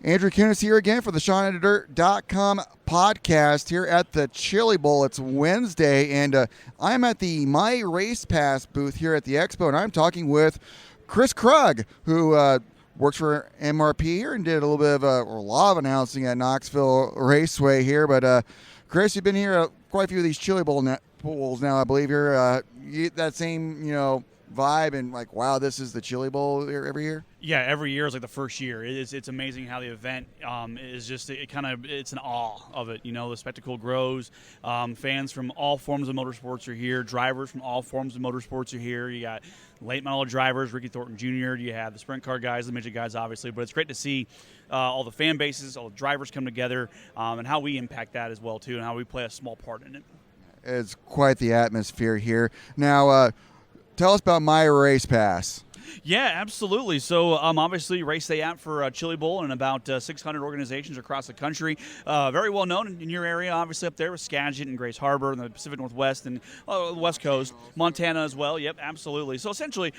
Andrew Kunis here again for the SeanAndDirt.com podcast here at the Chili Bowl. It's Wednesday, and I'm at the MyRacePass booth here at the Expo, and I'm talking with Kris Krug, who works for MRP here and did a little bit of a lot of announcing at Knoxville Raceway here. But Kris, you've been here at quite a few of these Chili Bowls now, I believe. You're that same, vibe and like, wow, this is the Chili Bowl every year? Yeah, every year is like the first year. It's amazing how the event is just, it's an awe of it. The spectacle grows. Fans from all forms of motorsports are here. Drivers from all forms of motorsports are here. You got late model drivers, Ricky Thornton Jr. You have the sprint car guys, the midget guys, obviously. But it's great to see all the fan bases, all the drivers come together, and how we impact that as well, too, and how we play a small part in it. It's quite the atmosphere here. Now, tell us about MyRacePass. Yeah, absolutely. So, obviously, race day app for Chili Bowl and about 600 organizations across the country. Very well known in your area, obviously, up there with Skagit and Grace Harbor and the Pacific Northwest and the West Coast, Montana as well. Yep, absolutely. So, essentially,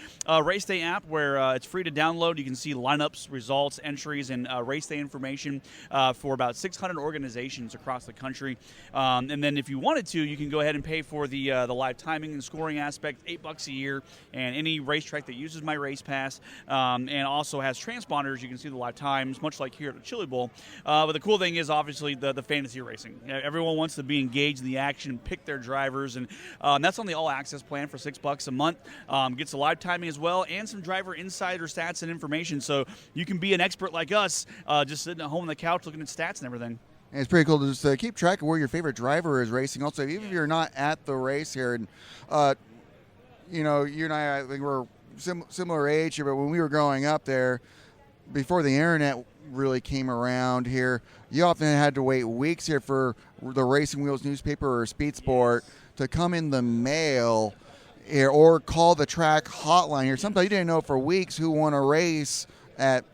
race day app where it's free to download. You can see lineups, results, entries, and race day information for about 600 organizations across the country. And then, if you wanted to, you can go ahead and pay for the live timing and scoring aspect, $8 a year, and any racetrack that uses MyRacePass, and also has transponders. You can see the live times, much like here at the Chili Bowl. But the cool thing is, obviously, the fantasy racing. Everyone wants to be engaged in the action, pick their drivers, and that's on the all-access plan for $6 a month. Gets the live timing as well, and some driver insider stats and information, so you can be an expert like us, just sitting at home on the couch looking at stats and everything. And it's pretty cool to just keep track of where your favorite driver is racing. Also, even if you're not at the race here, and you and I think we're similar age here, but when we were growing up there, before the internet really came around here, you often had to wait weeks here for the Racing Wheels newspaper or Speed Sport to come in the mail here, or call the track hotline here. Sometimes you didn't know for weeks who won a race at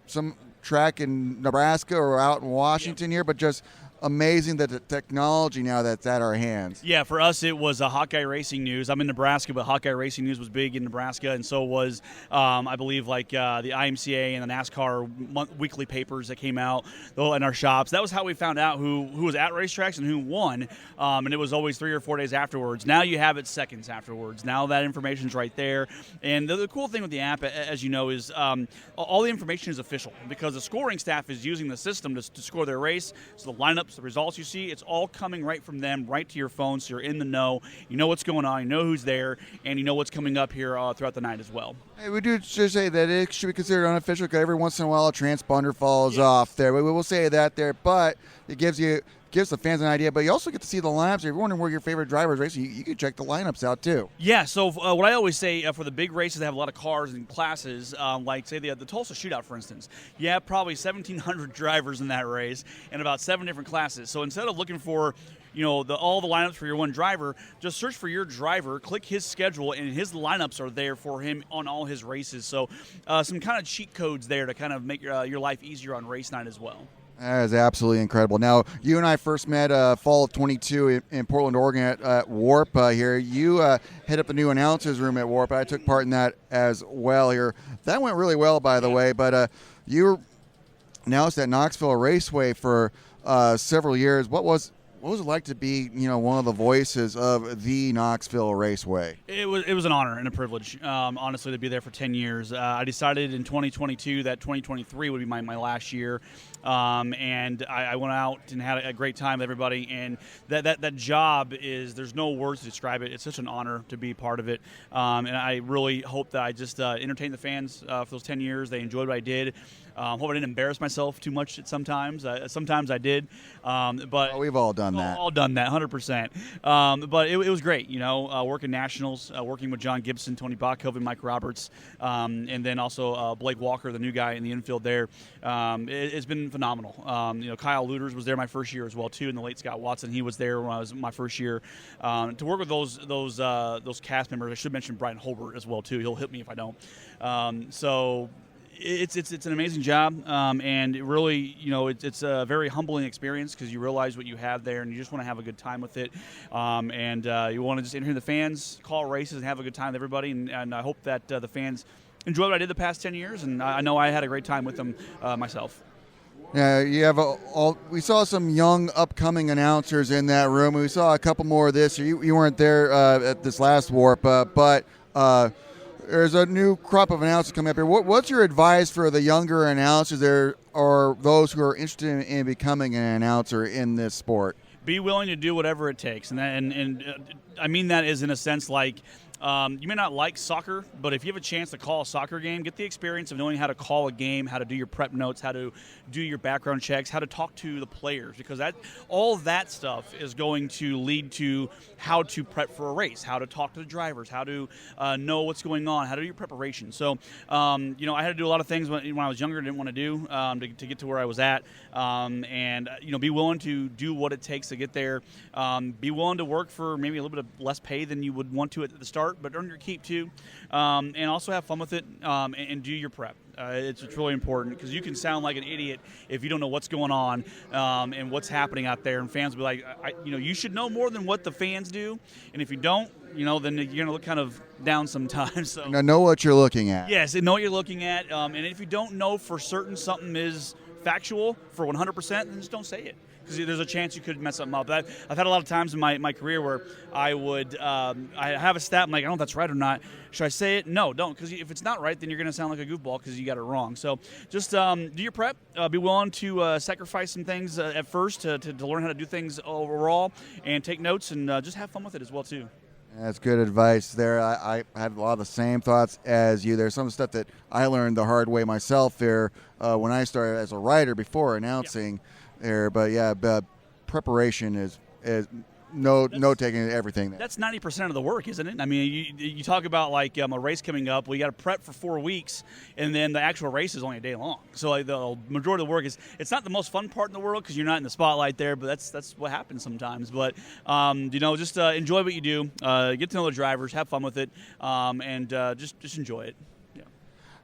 some track in Nebraska or out in Washington here, but just amazing that the technology now that's at our hands. Yeah, for us it was Hawkeye Racing News. I'm in Nebraska, but Hawkeye Racing News was big in Nebraska, and so was, I believe, like the IMCA and the NASCAR weekly papers that came out in our shops. That was how we found out who was at racetracks and who won, and it was always 3 or 4 days afterwards. Now you have it seconds afterwards. Now that information's right there, and the cool thing with the app, as you know, is all the information is official because the scoring staff is using the system to score their race, so the lineups, the results you see, it's all coming right from them, right to your phone, so you're in the know. You know what's going on, you know who's there, and you know what's coming up here throughout the night as well. Hey, we do just say that it should be considered unofficial because every once in a while a transponder falls off there. We will say that there, but it gives the fans an idea, but you also get to see the lineups. If you're wondering where your favorite driver is racing, you can check the lineups out too. Yeah, so what I always say for the big races that have a lot of cars and classes, like say the Tulsa Shootout, for instance, you have probably 1,700 drivers in that race and about 7 different classes. So instead of looking for all the lineups for your one driver, just search for your driver, click his schedule, and his lineups are there for him on all his races. So some kind of cheat codes there to kind of make your life easier on race night as well. That is absolutely incredible. Now, you and I first met fall of 22 in Portland, Oregon at Warp here. You head up the new announcers room at Warp. I took part in that as well here. That went really well, by the way, but you were announced at Knoxville Raceway for several years. What was it like to be, one of the voices of the Knoxville Raceway? It was an honor and a privilege, honestly, to be there for 10 years. I decided in 2022 that 2023 would be my last year, and I went out and had a great time with everybody. And that job there's no words to describe it. It's such an honor to be part of it, and I really hope that I just entertained the fans for those 10 years. They enjoyed what I did. Hope I didn't embarrass myself too much sometimes. Sometimes I did, but we've all done that. All done that, 100%. But it was great, working nationals, working with John Gibson, Tony Bachhoven, Mike Roberts, and then also Blake Walker, the new guy in the infield there. It's been phenomenal. Kyle Luders was there my first year as well too, and the late Scott Watson, he was there when I was my first year. To work with those cast members, I should mention Brian Holbert as well too. He'll hit me if I don't. So. It's an amazing job, and it really, it's a very humbling experience because you realize what you have there, and you just want to have a good time with it, and you want to just entertain the fans, call races, and have a good time with everybody, and I hope that the fans enjoy what I did the past 10 years, and I know I had a great time with them myself. Yeah, you have we saw some young upcoming announcers in that room. We saw a couple more this year. You weren't there at this last warp, but there's a new crop of announcers coming up here. What's your advice for the younger announcers there, or those who are interested in becoming an announcer in this sport? Be willing to do whatever it takes, and I mean that is in a sense like. You may not like soccer, but if you have a chance to call a soccer game, get the experience of knowing how to call a game, how to do your prep notes, how to do your background checks, how to talk to the players, because all that stuff is going to lead to how to prep for a race, how to talk to the drivers, how to know what's going on, how to do your preparation. So, I had to do a lot of things when I was younger, didn't want to do to get to where I was at, and be willing to do what it takes to get there. Be willing to work for maybe a little bit of less pay than you would want to at the start, but earn your keep too, and also have fun with it, and do your prep. It's really important, because you can sound like an idiot if you don't know what's going on and what's happening out there, and fans will be like, you should know more than what the fans do, and if you don't, then you're going to look kind of down sometimes. So know what you're looking at. Yes, know what you're looking at, and if you don't know for certain something is factual for 100%, then just don't say it, because there's a chance you could mess something up. I've had a lot of times in my career where I would I have a stat, I'm like, I don't know if that's right or not. Should I say it? No, don't, because if it's not right, then you're going to sound like a goofball because you got it wrong. So just do your prep. Be willing to sacrifice some things at first to learn how to do things overall, and take notes, and just have fun with it as well too. That's good advice there. I had a lot of the same thoughts as you. There's some stuff that I learned the hard way myself there when I started as a writer before announcing there. But preparation is note taking everything there. That's 90% of the work, isn't it? I mean, you talk about like a race coming up. We got to prep for 4 weeks, and then the actual race is only a day long. So like, the majority of the work it's not the most fun part in the world because you're not in the spotlight there, but that's what happens sometimes. But just enjoy what you do, get to know the drivers, have fun with it, and just enjoy it.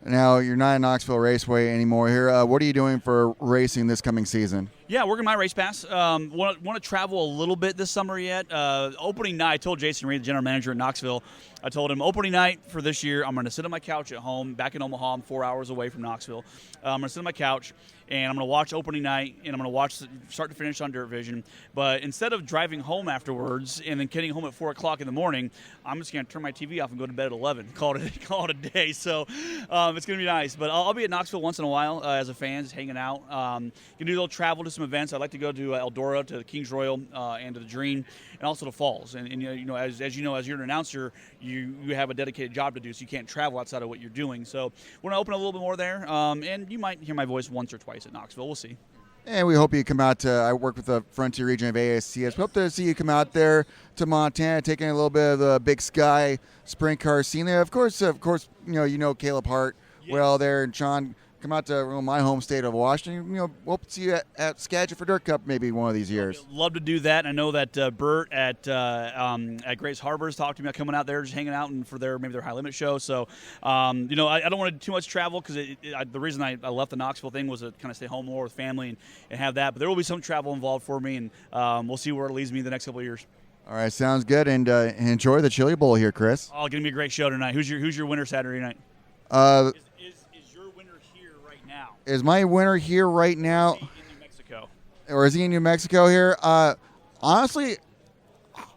Now, you're not in Knoxville Raceway anymore here. What are you doing for racing this coming season? Yeah, working MyRacePass. Want to travel a little bit this summer yet. Opening night, I told Jason Reed, the general manager at Knoxville, I told him opening night for this year, I'm going to sit on my couch at home, back in Omaha. I'm 4 hours away from Knoxville. I'm going to sit on my couch, and I'm going to watch opening night, and I'm going to watch start to finish on Dirt Vision. But instead of driving home afterwards and then getting home at 4 o'clock in the morning, I'm just going to turn my TV off and go to bed at 11. Call it a day. So it's going to be nice. But I'll be at Knoxville once in a while as a fan, just hanging out. Going to do a little travel to some events. I'd like to go to Eldora, to the Kings Royal, and to the Dream, and also to Falls. And as you know, as you're an announcer, you have a dedicated job to do, so you can't travel outside of what you're doing. So we're going to open a little bit more there, and you might hear my voice once or twice at Knoxville. We'll see. And we hope you come out to, I work with the Frontier region of ASCS. We hope to see you come out there to Montana, taking a little bit of the Big Sky sprint car scene there. Of course, you know Caleb Hart well there, and Sean. Come out to my home state of Washington. We'll see you at Skagit for Dirt Cup maybe one of these years. Love to do that. I know that Bert at Grace Harbor has talked to me about coming out there, just hanging out and for their high limit show. So, I don't want to do too much travel because the reason I left the Knoxville thing was to kind of stay home more with family and have that. But there will be some travel involved for me, and we'll see where it leads me the next couple of years. All right, sounds good. And enjoy the Chili Bowl here, Kris. Oh, going to be a great show tonight. Who's your winner Saturday night? Is my winner here right now? In New Mexico. Or is he in New Mexico here? Honestly,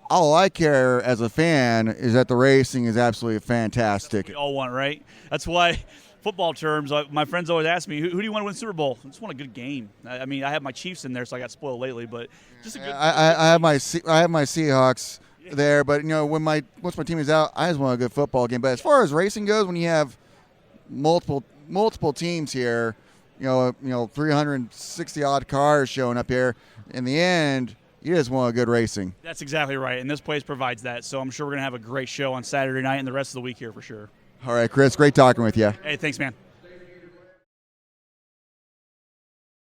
all I care as a fan is that the racing is absolutely fantastic. That's what we all want, right? That's why football terms, my friends always ask me, who do you want to win Super Bowl? I just want a good game. I mean, I have my Chiefs in there, so I got spoiled lately, but just a good I have my Seahawks there, but once my team is out, I just want a good football game. But as far as racing goes, when you have multiple teams here, 360 odd cars showing up here, in the end, you just want a good racing. That's exactly right, and this place provides that. So I'm sure we're going to have a great show on Saturday night and the rest of the week here for sure. All right, Kris, great talking with you. Hey, thanks, man.